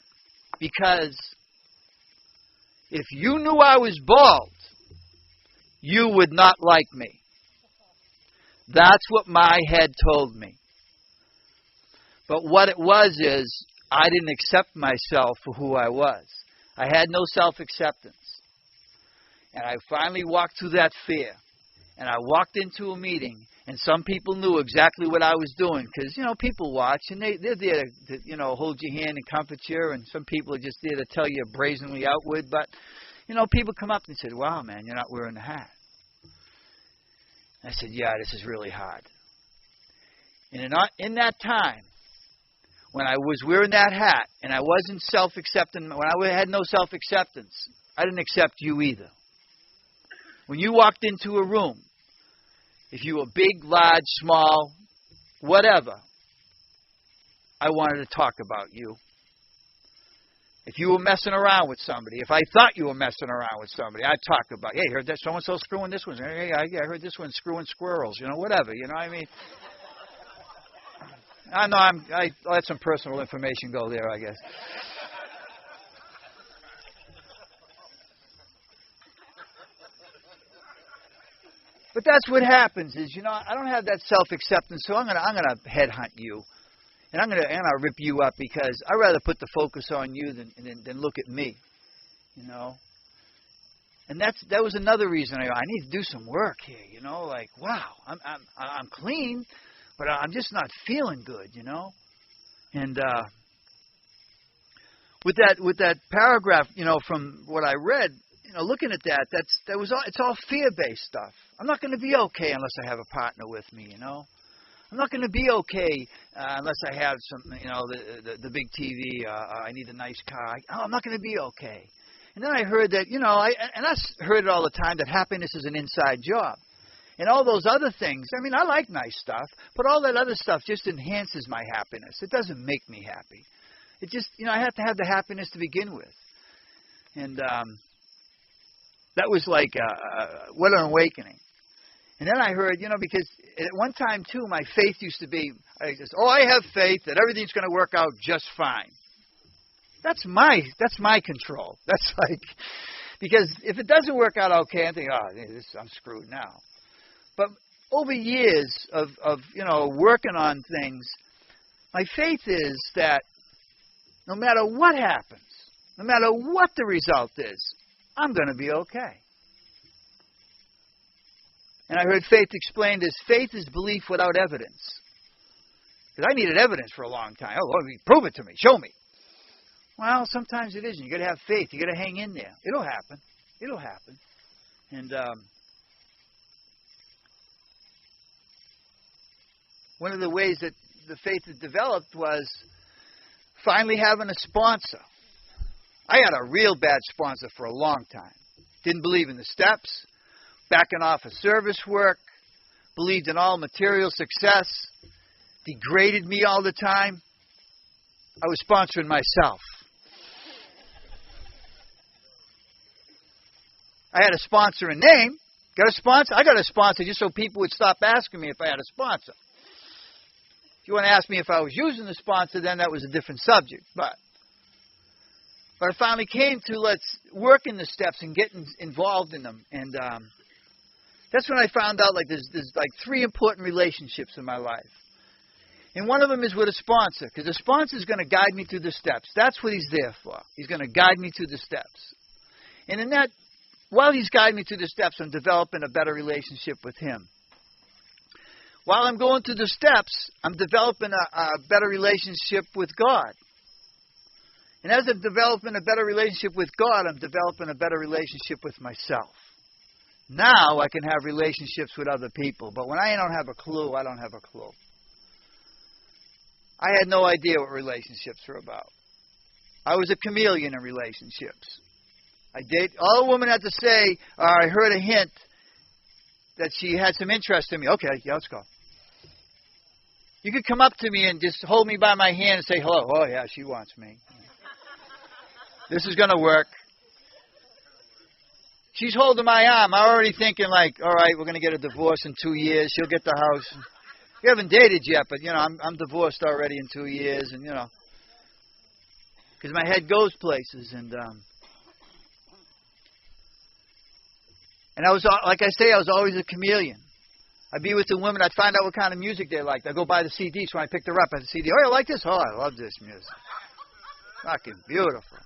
because if you knew I was bald, you would not like me. That's what my head told me. But what it was is, I didn't accept myself for who I was. I had no self-acceptance. And I finally walked through that fear. And I walked into a meeting, and some people knew exactly what I was doing. Because, people watch, and they're there to, hold your hand and comfort you. And some people are just there to tell you brazenly outward. But, people come up and say, wow, man, you're not wearing a hat. I said, yeah, this is really hard. And in that time, when I was wearing that hat and I wasn't self-accepting, when I had no self-acceptance, I didn't accept you either. When you walked into a room, if you were big, large, small, whatever, I wanted to talk about you. If you were messing around with somebody, if I thought you were messing around with somebody, I'd talk about, hey, heard that so-and-so screwing this one. Hey, I heard this one screwing squirrels, whatever, I mean. I know I let some personal information go there, I guess. But that's what happens is, I don't have that self-acceptance, so I'm gonna headhunt you. And I'm gonna rip you up because I'd rather put the focus on you than look at me. And that was another reason I need to do some work here, like, wow, I'm clean, but I'm just not feeling good, And with that paragraph, from what I read, looking at that, it's all fear-based stuff. I'm not going to be okay unless I have a partner with me, I'm not going to be okay unless I have some, the big TV. I need a nice car. I'm not going to be okay. And then I heard that, I heard it all the time, that happiness is an inside job. And all those other things, I like nice stuff, but all that other stuff just enhances my happiness. It doesn't make me happy. It just, I have to have the happiness to begin with. And that was like, what an awakening. And then I heard, because at one time, too, my faith used to be, I have faith that everything's going to work out just fine. That's my control. That's like, because if it doesn't work out okay, I think, I'm screwed now. But over years of working on things, my faith is that no matter what happens, no matter what the result is, I'm going to be okay. And I heard faith explained as faith is belief without evidence. Because I needed evidence for a long time. Oh, Lord, prove it to me. Show me. Well, sometimes it isn't. You got to have faith. You got to hang in there. It'll happen. It'll happen. And one of the ways that the faith had developed was finally having a sponsor. I had a real bad sponsor for a long time. Didn't believe in the steps, backing off of service work, believed in all material success, degraded me all the time. I was sponsoring myself. I had a sponsor in name. Got a sponsor? I got a sponsor just so people would stop asking me if I had a sponsor. If you want to ask me if I was using the sponsor, then that was a different subject. But I finally came to let's work in the steps and get involved in them. And that's when I found out there's like 3 important relationships in my life. And one of them is with a sponsor, because the sponsor is going to guide me through the steps. That's what he's there for. He's going to guide me through the steps. And in that, while he's guiding me through the steps, I'm developing a better relationship with him. While I'm going through the steps, I'm developing a better relationship with God. And as I'm developing a better relationship with God, I'm developing a better relationship with myself. Now I can have relationships with other people. But when I don't have a clue, I don't have a clue. I had no idea what relationships were about. I was a chameleon in relationships. All a woman had to say, I heard a hint that she had some interest in me. Okay, yeah, let's go. You could come up to me and just hold me by my hand and say hello. Oh, yeah, she wants me. This is going to work. She's holding my arm. I'm already thinking all right, we're going to get a divorce in 2 years. She'll get the house. We haven't dated yet, but, I'm divorced already in 2 years. And, because my head goes places. And I was, like I say, I was always a chameleon. I'd be with the women. I'd find out what kind of music they liked. I'd go buy the CDs. When I picked her up, I'd CD. Oh, you like this? Oh, I love this music. Fucking beautiful.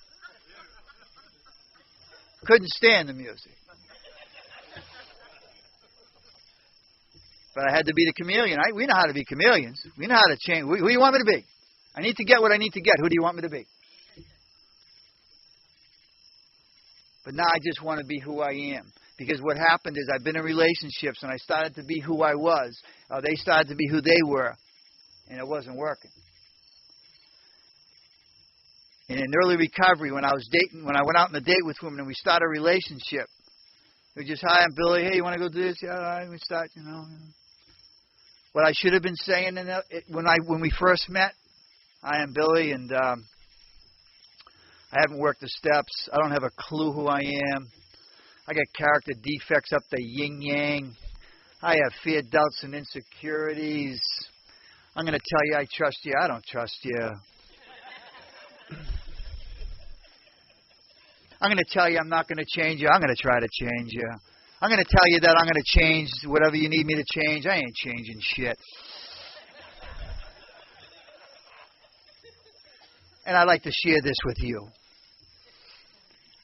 Couldn't stand the music. But I had to be the chameleon. We know how to be chameleons. We know how to change. Who do you want me to be? I need to get what I need to get. Who do you want me to be? But now I just want to be who I am. Because what happened is I've been in relationships and I started to be who I was. They started to be who they were. And it wasn't working. And in early recovery, when I went out on a date with women and we started a relationship, it was just, hi, I'm Billy. Hey, you want to go do this? Yeah, all right, we start, What I should have been saying when we first met, I am Billy, and I haven't worked the steps. I don't have a clue who I am. I got character defects up the yin-yang. I have fear, doubts, and insecurities. I'm going to tell you I trust you. I don't trust you. I'm going to tell you I'm not going to change you. I'm going to try to change you. I'm going to tell you that I'm going to change whatever you need me to change. I ain't changing shit. And I'd like to share this with you.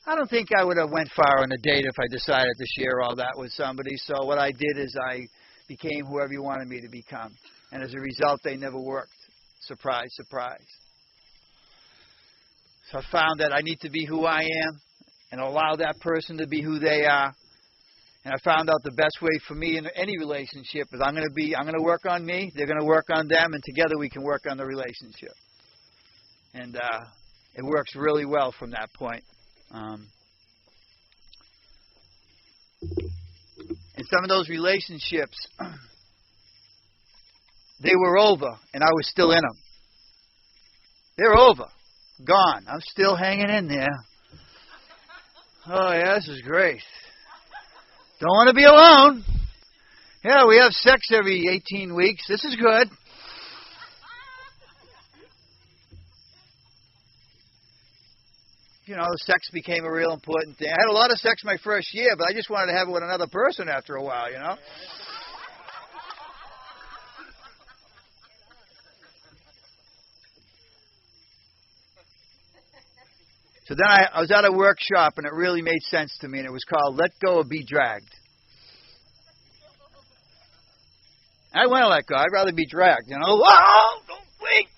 I don't think I would have went far on a date if I decided to share all that with somebody. So what I did is I became whoever you wanted me to become. And as a result, they never worked. Surprise, surprise. So I found that I need to be who I am and allow that person to be who they are. And I found out the best way for me in any relationship is I'm going to work on me, they're going to work on them, and together we can work on the relationship. And it works really well from that point. In some of those relationships, they were over, and I was still in them. They're over. Gone. I'm still hanging in there. Oh, yeah, this is great. Don't want to be alone. Yeah, we have sex every 18 weeks. This is good. The sex became a real important thing. I had a lot of sex my first year, but I just wanted to have it with another person after a while, So then I was at a workshop, and it really made sense to me, and it was called Let Go or Be Dragged. I want to let go. I'd rather be dragged, Whoa! Don't wait!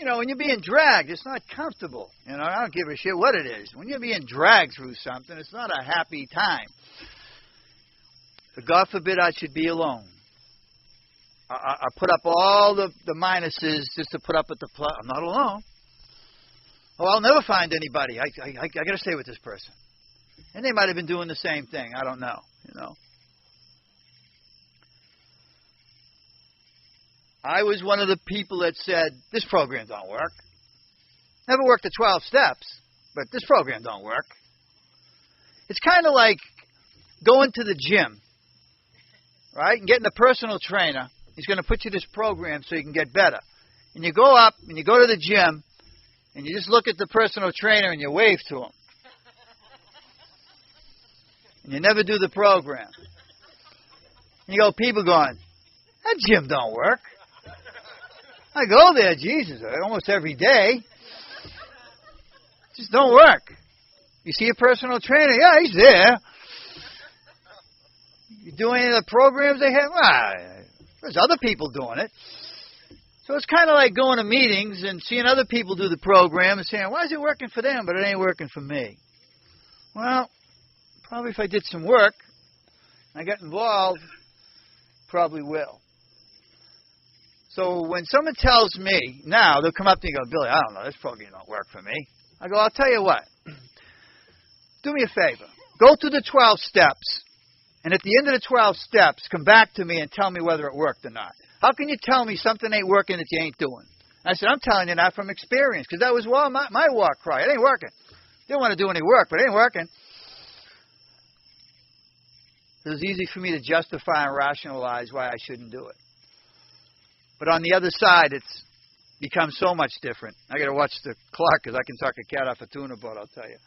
When you're being dragged, it's not comfortable. I don't give a shit what it is. When you're being dragged through something, it's not a happy time. But God forbid I should be alone. I put up all the minuses just to put up with the plus. I'm not alone. Oh, I'll never find anybody. I got to stay with this person. And they might have been doing the same thing. I don't know, I was one of the people that said, this program don't work. Never worked the 12 steps, but this program don't work. It's kind of like going to the gym, right, and getting a personal trainer. He's going to put you this program so you can get better. And you go up and you go to the gym, and you just look at the personal trainer and you wave to him. And you never do the program. And you go, people going, that gym don't work. I go there, Jesus, almost every day. Just don't work. You see a personal trainer, yeah, he's there. You do any of the programs they have? There's other people doing it. So it's kind of like going to meetings and seeing other people do the program and saying, why is it working for them, but it ain't working for me? Well, probably if I did some work, and I got involved, probably will. So when someone tells me, now they'll come up to me and go, Billy, I don't know, this program don't work for me. I go, I'll tell you what. Do me a favor. Go through the 12 steps, and at the end of the 12 steps, come back to me and tell me whether it worked or not. How can you tell me something ain't working that you ain't doing? I said, I'm telling you that from experience, because that was my war cry. It ain't working. Didn't want to do any work, but it ain't working. It was easy for me to justify and rationalize why I shouldn't do it. But on the other side, it's become so much different. I got to watch the clock because I can talk a cat off a tuna boat, I'll tell you.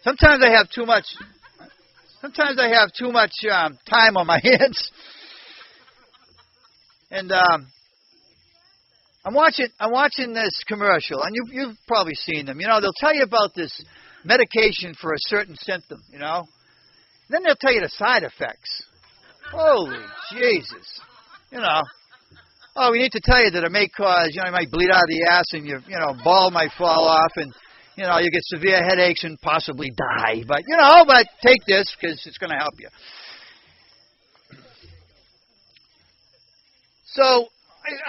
Sometimes I have too much. Sometimes I have too much time on my hands, and I'm watching this commercial, and you've probably seen them. They'll tell you about this medication for a certain symptom. Then they'll tell you the side effects. Holy Jesus! Oh, we need to tell you that it may cause, you might bleed out of the ass and your, ball might fall off and, you get severe headaches and possibly die. But, but take this because it's going to help you. So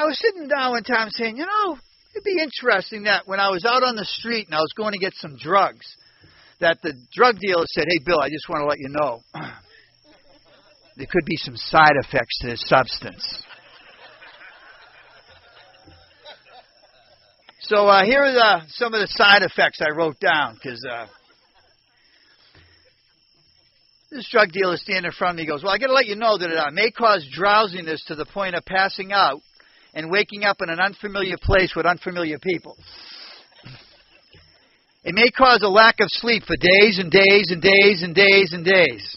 I was sitting down one time saying, it'd be interesting that when I was out on the street and I was going to get some drugs, that the drug dealer said, hey, Bill, I just want to let you know, there could be some side effects to this substance. So here are some of the side effects I wrote down, because this drug dealer standing in front of me goes, well, I got to let you know that it may cause drowsiness to the point of passing out and waking up in an unfamiliar place with unfamiliar people. It may cause a lack of sleep for days and days and days and days and days.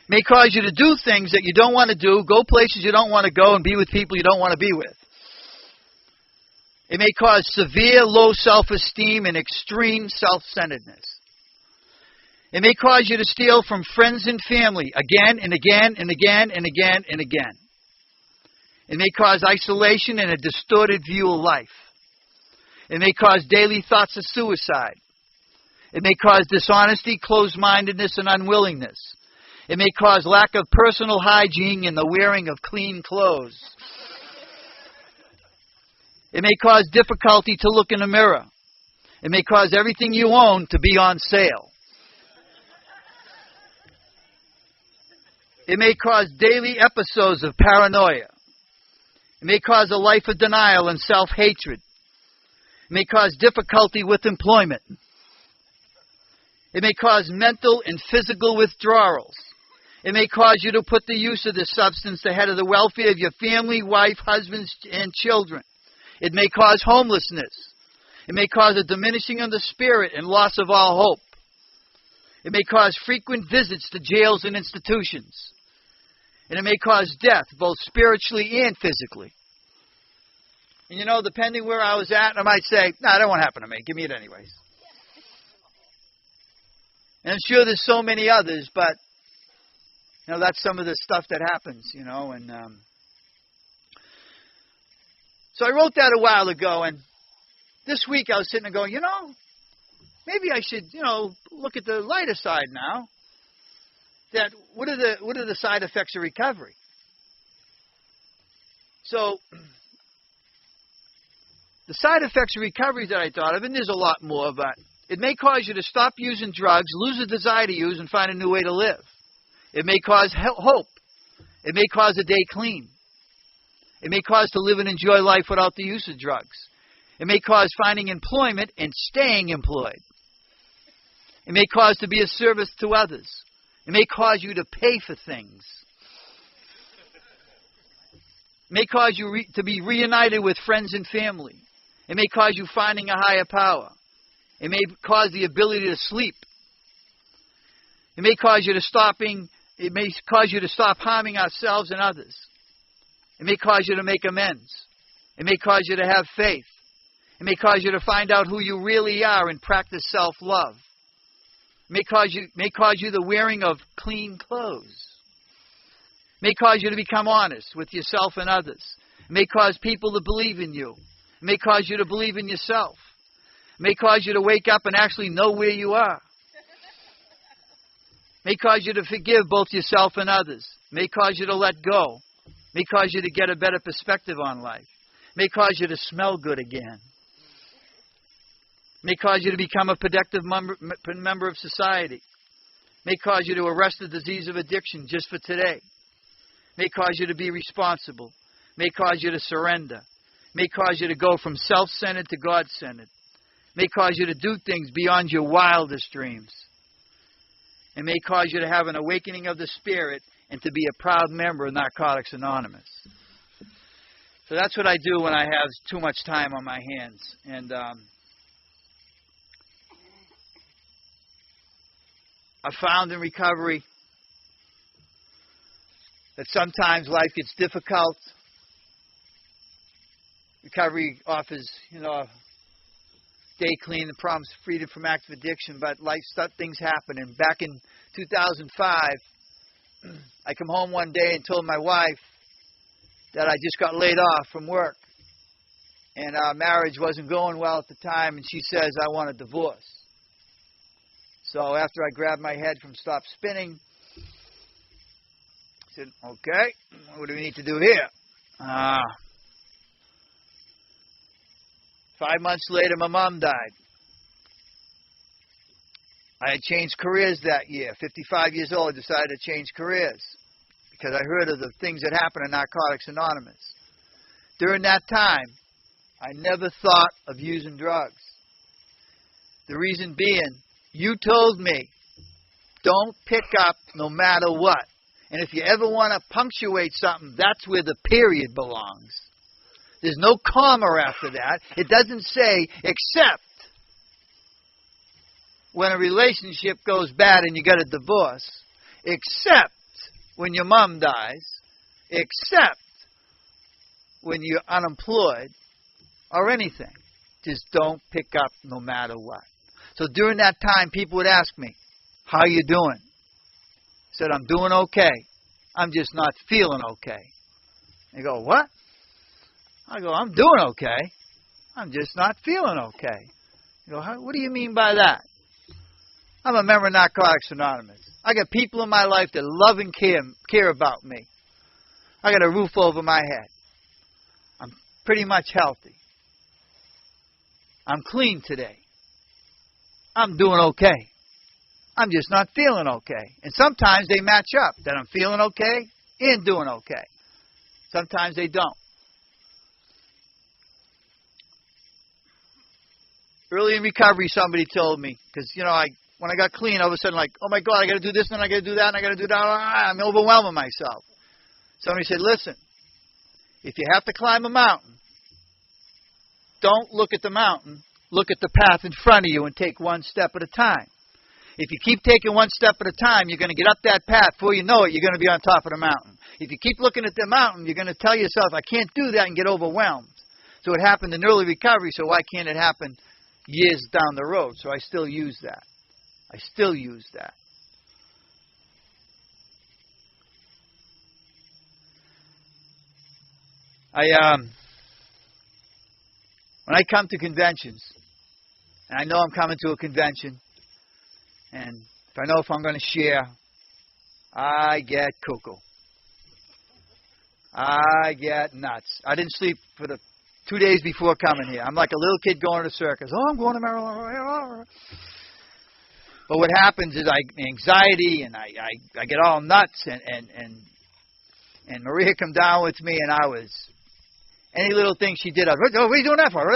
It may cause you to do things that you don't want to do, go places you don't want to go, and be with people you don't want to be with. It may cause severe low self-esteem and extreme self-centeredness. It may cause you to steal from friends and family again and again and again and again and again. It may cause isolation and a distorted view of life. It may cause daily thoughts of suicide. It may cause dishonesty, closed-mindedness, and unwillingness. It may cause lack of personal hygiene and the wearing of clean clothes. It may cause difficulty to look in a mirror. It may cause everything you own to be on sale. It may cause daily episodes of paranoia. It may cause a life of denial and self-hatred. It may cause difficulty with employment. It may cause mental and physical withdrawals. It may cause you to put the use of this substance ahead of the welfare of your family, wife, husbands, and children. It may cause homelessness. It may cause a diminishing of the spirit and loss of all hope. It may cause frequent visits to jails and institutions. And it may cause death, both spiritually and physically. And depending where I was at, I might say, no, that won't happen to me. Give me it anyways. And I'm sure there's so many others, but, that's some of the stuff that happens, and... So I wrote that a while ago, and this week I was sitting there going, maybe I should, look at the lighter side now. That what are the side effects of recovery? So the side effects of recovery that I thought of, and there's a lot more, but it may cause you to stop using drugs, lose the desire to use, and find a new way to live. It may cause hope. It may cause a day clean. It may cause to live and enjoy life without the use of drugs. It may cause finding employment and staying employed. It may cause to be of service to others. It may cause you to pay for things. It may cause you to be reunited with friends and family. It may cause you finding a higher power. It may cause the ability to sleep. It may cause you to stop harming ourselves and others. It may cause you to make amends. It may cause you to have faith. It may cause you to find out who you really are and practice self-love. It may cause you the wearing of clean clothes. It may cause you to become honest with yourself and others. It may cause people to believe in you. It may cause you to believe in yourself. It may cause you to wake up and actually know where you are. It may cause you to forgive both yourself and others. It may cause you to let go. It may cause you to get a better perspective on life. It may cause you to smell good again. It may cause you to become a productive member of society. It may cause you to arrest the disease of addiction just for today. It may cause you to be responsible. It may cause you to surrender. It may cause you to go from self-centered to God-centered. It may cause you to do things beyond your wildest dreams. It may cause you to have an awakening of the Spirit and to be a proud member of Narcotics Anonymous. So that's what I do when I have too much time on my hands. And I found in recovery that sometimes life gets difficult. Recovery offers, day clean and promise freedom from active addiction, but things happen. And back in 2005, I come home one day and told my wife, that I just got laid off from work. And our marriage wasn't going well at the time, and she says, I want a divorce. So after I grabbed my head from Stop Spinning, I said, okay, what do we need to do here? 5 months later, my mom died. I had changed careers that year. 55 years old, I decided to change careers because I heard of the things that happened in Narcotics Anonymous. During that time, I never thought of using drugs. The reason being, you told me, don't pick up no matter what. And if you ever want to punctuate something, that's where the period belongs. There's no comma after that. It doesn't say except when a relationship goes bad and you get a divorce, except when your mom dies, except when you're unemployed, or anything. Just don't pick up no matter what. So during that time, people would ask me, how you doing? I said, I'm doing okay. I'm just not feeling okay. They go, what? I go, I'm doing okay. I'm just not feeling okay. They go, what do you mean by that? I'm a member of Narcotics Anonymous. I got people in my life that love and care about me. I got a roof over my head. I'm pretty much healthy. I'm clean today. I'm doing okay. I'm just not feeling okay. And sometimes they match up, that I'm feeling okay and doing okay. Sometimes they don't. Early in recovery, somebody told me, because, when I got clean, all of a sudden, oh my God, I got to do this, and I got to do that, and I got to do that. I'm overwhelming myself. Somebody said, listen, if you have to climb a mountain, don't look at the mountain, look at the path in front of you and take one step at a time. If you keep taking one step at a time, you're going to get up that path. Before you know it, you're going to be on top of the mountain. If you keep looking at the mountain, you're going to tell yourself, I can't do that, and get overwhelmed. So it happened in early recovery, so why can't it happen years down the road? So I still use that. I still use that. When I come to conventions, and I know I'm coming to a convention, and if I know if I'm going to share, I get cuckoo. I get nuts. I didn't sleep for the 2 days before coming here. I'm like a little kid going to the circus. Oh, I'm going to Maryland. But what happens is anxiety, and I get all nuts, and Maria come down with me, and I was, any little thing she did, what are you doing that for?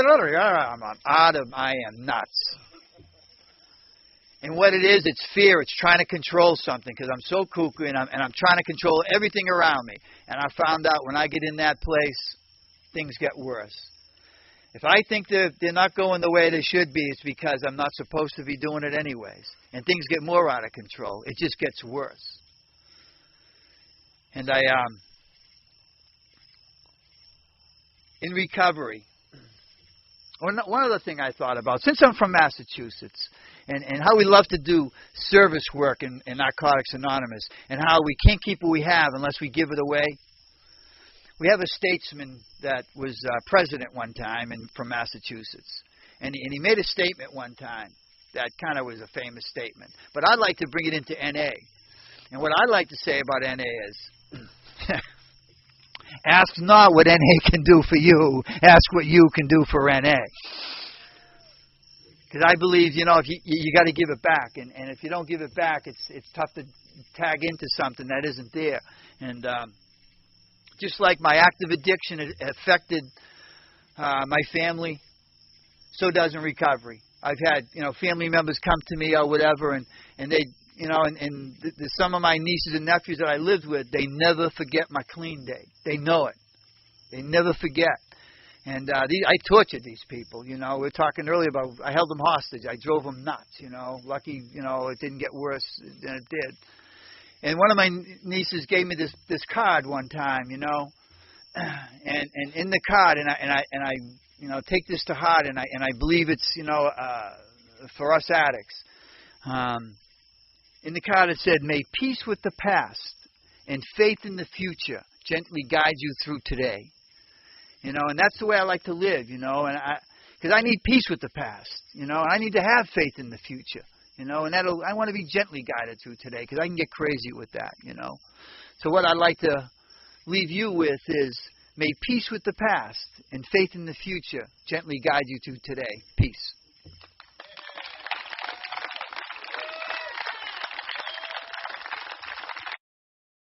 I am nuts. And what it is, it's fear. It's trying to control something, because I'm so cuckoo, and I'm trying to control everything around me. And I found out when I get in that place, things get worse. If I think they're not going the way they should be, it's because I'm not supposed to be doing it anyways. And things get more out of control. It just gets worse. And in recovery, one other thing I thought about, since I'm from Massachusetts, and how we love to do service work in Narcotics Anonymous, and how we can't keep what we have unless we give it away. We have a statesman that was president one time from Massachusetts. And he made a statement one time that kind of was a famous statement. But I'd like to bring it into NA. And what I'd like to say about NA is, ask not what NA can do for you. Ask what you can do for NA. Because I believe, if you got to give it back. And if you don't give it back, it's tough to tag into something that isn't there. And just like my active addiction affected my family, so does in recovery. I've had, family members come to me or whatever, and they, and some of my nieces and nephews that I lived with, they never forget my clean day. They know it. They never forget. And I tortured these people, We were talking earlier about, I held them hostage. I drove them nuts, Lucky, it didn't get worse than it did. And one of my nieces gave me this card one time, and in the card, and I take this to heart, and I believe it's for us addicts. In the card it said, "May peace with the past and faith in the future gently guide you through today. You know, and that's the way I like to live, you know, and because I need peace with the past, you know, and I need to have faith in the future, you know, and I want to be gently guided through today because I can get crazy with that, you know. So what I'd like to leave you with is, may peace with the past and faith in the future gently guide you through today. Peace.